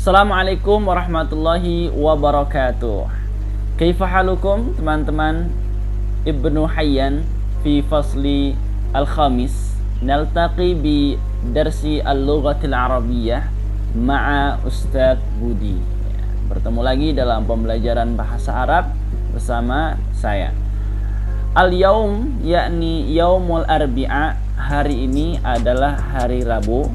Assalamualaikum warahmatullahi wabarakatuh. Kaifa halukum teman-teman? Ibnu Hayyan fi fasli al-khamis naltaqi bi darsi al-lughatil arabiyyah ma'a Ustaz Budi. Bertemu lagi dalam pembelajaran bahasa Arab bersama saya. Al-yaum yakni yaumul arbi'a, hari ini adalah hari Rabu.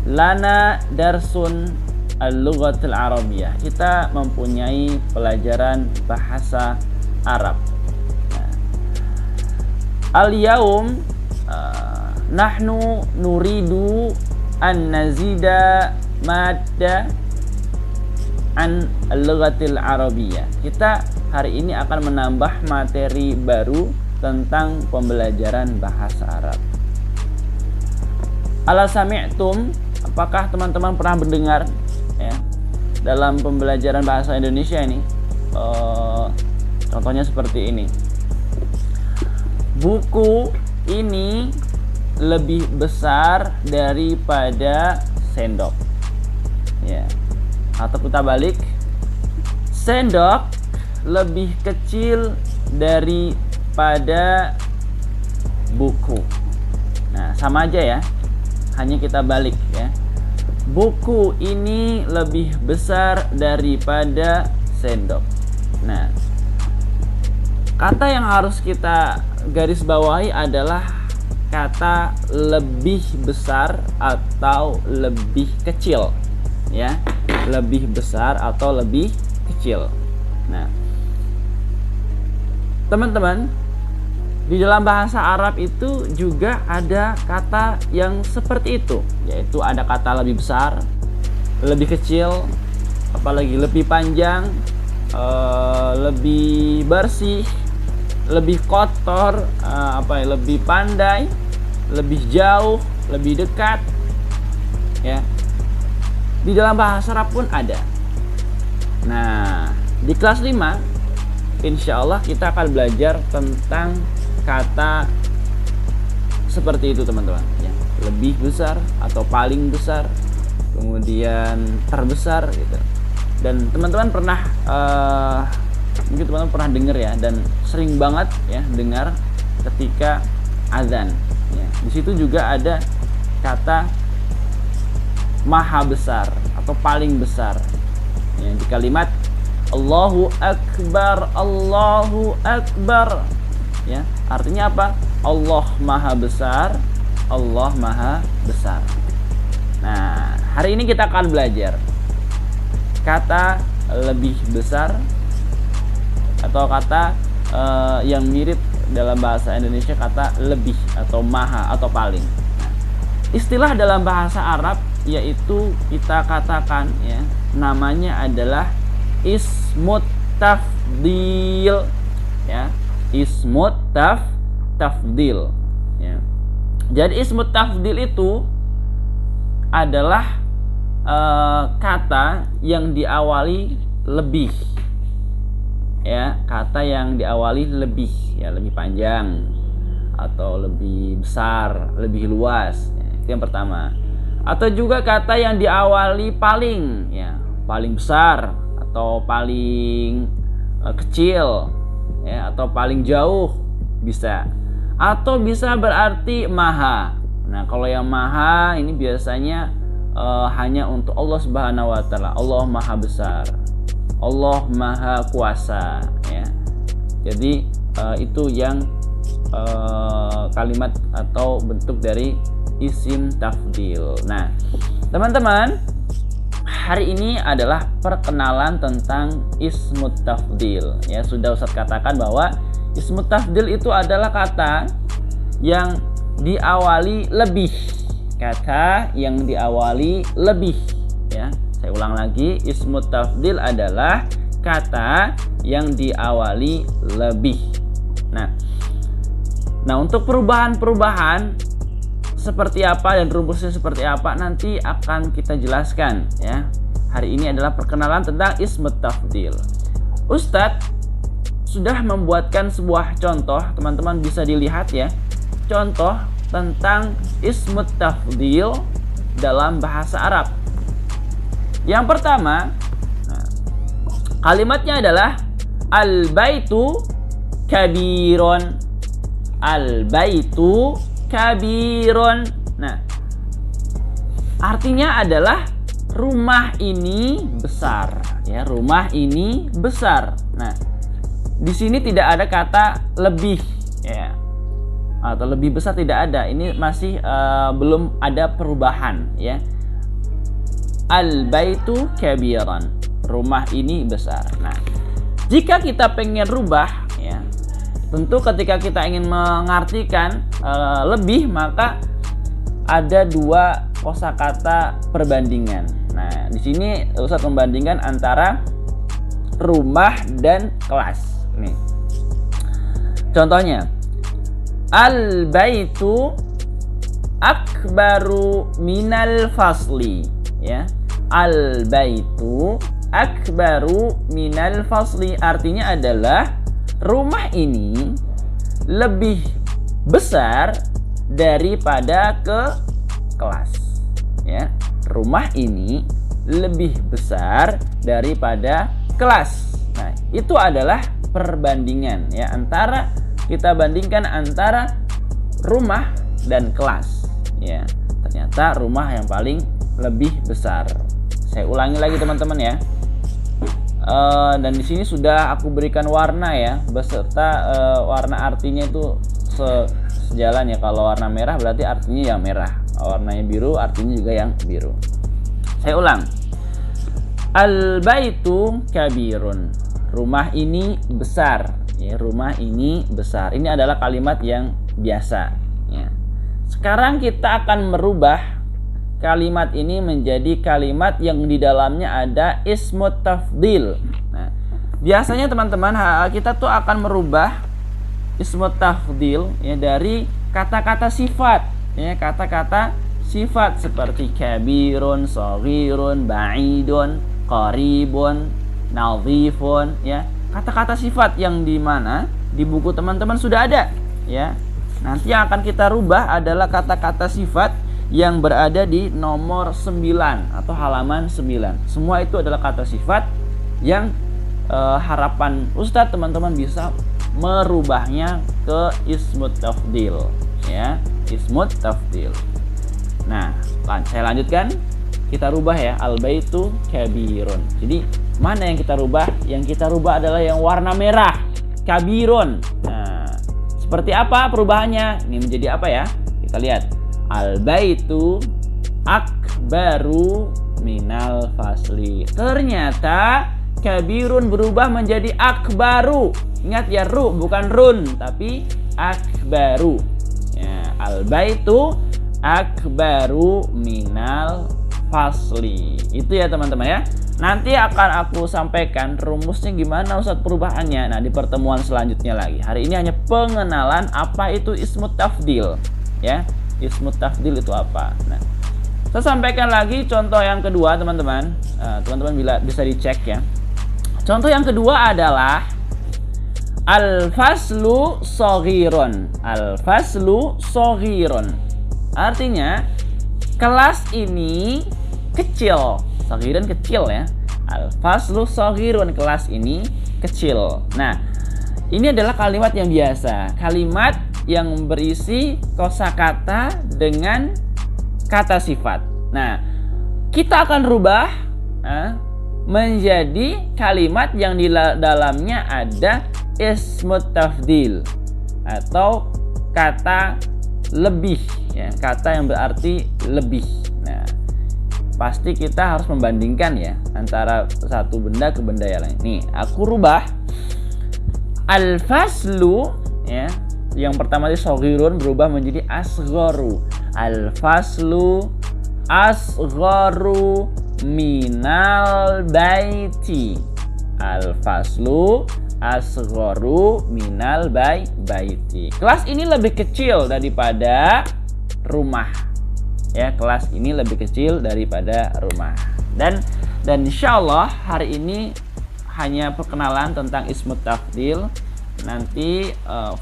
Lana darsun al-lughatil arabiyyah, kita mempunyai pelajaran bahasa Arab. Al-yaum nahnu nuridu an nazida madda an al-lughatil arabiyyah. Kita hari ini akan menambah materi baru tentang pembelajaran bahasa Arab. Ala sami'tum, apakah teman-teman pernah mendengar ya, dalam pembelajaran bahasa Indonesia ini contohnya seperti ini. Buku ini lebih besar daripada sendok ya. Atau kita balik, sendok lebih kecil daripada buku. Nah, sama aja ya, hanya kita balik ya. Buku ini lebih besar daripada sendok. Nah, kata yang harus kita garis bawahi adalah kata lebih besar atau lebih kecil ya. Lebih besar atau lebih kecil. Nah, teman-teman, di dalam bahasa Arab itu juga ada kata yang seperti itu, yaitu ada kata lebih besar, lebih kecil, apalagi lebih panjang, lebih bersih, lebih kotor, lebih pandai, lebih jauh, lebih dekat, ya. Di dalam bahasa Arab pun ada. Nah, di kelas 5, insya Allah kita akan belajar tentang kata seperti itu teman-teman ya. Lebih besar atau paling besar, kemudian terbesar gitu. Dan teman-teman pernah mungkin teman-teman pernah dengar ya, dan sering banget ya dengar ketika azan ya. Di situ juga ada kata maha besar atau paling besar ya, di kalimat Allahu Akbar, Allahu Akbar ya. Artinya apa? Allah maha besar, Allah maha besar. Nah, hari ini kita akan belajar kata lebih besar atau kata yang mirip dalam bahasa Indonesia, kata lebih atau maha atau paling. Nah, istilah dalam bahasa Arab yaitu kita katakan ya, namanya adalah ismut tafdil ya. Ismut tafdil ya. Jadi ismut tafdil itu adalah kata yang diawali lebih ya, kata yang diawali lebih ya, lebih panjang atau lebih besar, lebih luas ya, itu yang pertama. Atau juga kata yang diawali paling ya, paling besar atau paling kecil ya, atau paling jauh bisa, atau bisa berarti maha. Nah, kalau yang maha ini biasanya hanya untuk Allah Subhanahu wa taala. Allah maha besar, Allah maha kuasa ya. Jadi itu yang kalimat atau bentuk dari isim tafdil. Nah, teman-teman, hari ini adalah perkenalan tentang ismut tafdil ya. Sudah Ustaz katakan bahwa ismut tafdil itu adalah kata yang diawali lebih. Kata yang diawali lebih ya. Saya ulang lagi, ismut tafdil adalah kata yang diawali lebih. Nah, untuk perubahan-perubahan seperti apa dan rumusnya seperti apa nanti akan kita jelaskan ya. Hari ini adalah perkenalan tentang ismut tafdil. Ustadz sudah membuatkan sebuah contoh, teman-teman bisa dilihat ya. Contoh tentang ismut tafdil dalam bahasa Arab. Yang pertama, nah, kalimatnya adalah al-baitu kabiron. Al-baitu kabiron. Nah, artinya adalah rumah ini besar, ya, rumah ini besar. Nah, di sini tidak ada kata lebih, ya, atau lebih besar tidak ada. Ini masih belum ada perubahan, ya. Al-baitu kabiran, rumah ini besar. Nah, jika kita pengen rubah, ya, tentu ketika kita ingin mengartikan lebih, maka ada dua kosakata perbandingan. Nah, di sini Ustadz membandingkan antara rumah dan kelas. Nih, contohnya, al-baitu akbaru minal fasli, ya. Al-baitu akbaru minal fasli artinya adalah rumah ini lebih besar daripada kelas, ya. Rumah ini lebih besar daripada kelas. Nah, itu adalah perbandingan, ya, antara kita bandingkan antara rumah dan kelas, ya. Ternyata rumah yang paling lebih besar. Saya ulangi lagi teman-teman, ya. Dan di sini sudah aku berikan warna, ya, beserta warna artinya itu sejalan, ya. Kalau warna merah berarti artinya yang merah, warnanya biru artinya juga yang biru. Saya ulang, al-baitu kabirun, rumah ini besar, ya, rumah ini besar. Ini adalah kalimat yang biasa, ya. Sekarang kita akan merubah kalimat ini menjadi kalimat yang di dalamnya ada ismut tafdil. Nah, biasanya teman-teman kita tuh akan merubah ismut tafdil, ya, dari kata-kata sifat, ya, kata-kata sifat seperti kabirun, shaghirun, ba'idun, qaribun, nadhifun, ya. Kata-kata sifat yang di mana di buku teman-teman sudah ada, ya. Nanti yang akan kita rubah adalah kata-kata sifat yang berada di nomor 9 atau halaman 9. Semua itu adalah kata sifat yang harapan Ustadz teman-teman bisa merubahnya ke ismut tafdil, ya, ismut tafdil. Nah, saya lanjutkan, kita rubah, ya, al-baitu kabirun. Jadi mana yang kita rubah? Yang kita rubah adalah yang warna merah, kabirun. Nah, seperti apa perubahannya? Ini menjadi apa, ya? Kita lihat. Al-baitu akbaru minal fasli. Ternyata kabirun berubah menjadi akbaru. Ingat, ya, ru bukan run tapi akbaru, ya. Al-baitu akbaru minal fasli. Itu, ya, teman-teman, ya. Nanti akan aku sampaikan rumusnya gimana Ustadz perubahannya. Nah, di pertemuan selanjutnya lagi. Hari ini hanya pengenalan apa itu ismut tafdil, ya. Ismut tafdil itu apa? Nah, saya sampaikan lagi contoh yang kedua, teman-teman. Teman-teman bisa dicek, ya. Contoh yang kedua adalah al-faslu shaghirun. Al-faslu shaghirun artinya kelas ini kecil. Shaghirun kecil, ya. Al-faslu shaghirun, kelas ini kecil. Nah, ini adalah kalimat yang biasa, kalimat yang berisi kosakata dengan kata sifat. Nah, kita akan rubah menjadi kalimat yang di dalamnya ada ismut tafdil atau kata lebih, ya, kata yang berarti lebih. Nah, pasti kita harus membandingkan, ya, antara satu benda ke benda yang lain. Nih, aku rubah al-faslu, ya. Yang pertama di shaghirun berubah menjadi asgharu. Al-faslu asgharu minal baiti. Al-faslu asgharu minal baiti. Kelas ini lebih kecil daripada rumah, ya. Kelas ini lebih kecil daripada rumah. Dan insyaallah hari ini hanya perkenalan tentang ismut tafdil. Nanti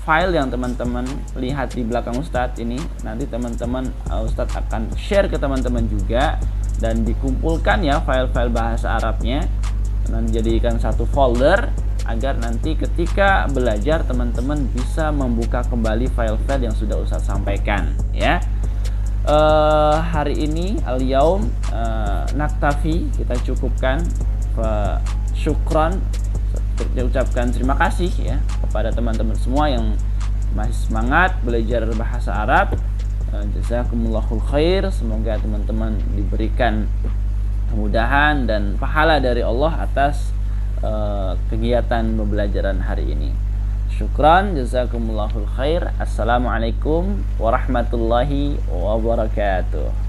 file yang teman-teman lihat di belakang Ustadz ini, nanti teman-teman Ustadz akan share ke teman-teman juga dan dikumpulkan ya file-file bahasa Arabnya, dan jadikan satu folder agar nanti ketika belajar teman-teman bisa membuka kembali file-file yang sudah Ustadz sampaikan ya. Hari ini al-yaum naktafi, kita cukupkan. Syukron, kita ucapkan terima kasih ya kepada teman-teman semua yang masih semangat belajar bahasa Arab. Jazakumullahu khair, semoga teman-teman diberikan kemudahan dan pahala dari Allah atas kegiatan pembelajaran hari ini. Syukran, jazakumullahu khair. Assalamualaikum warahmatullahi wabarakatuh.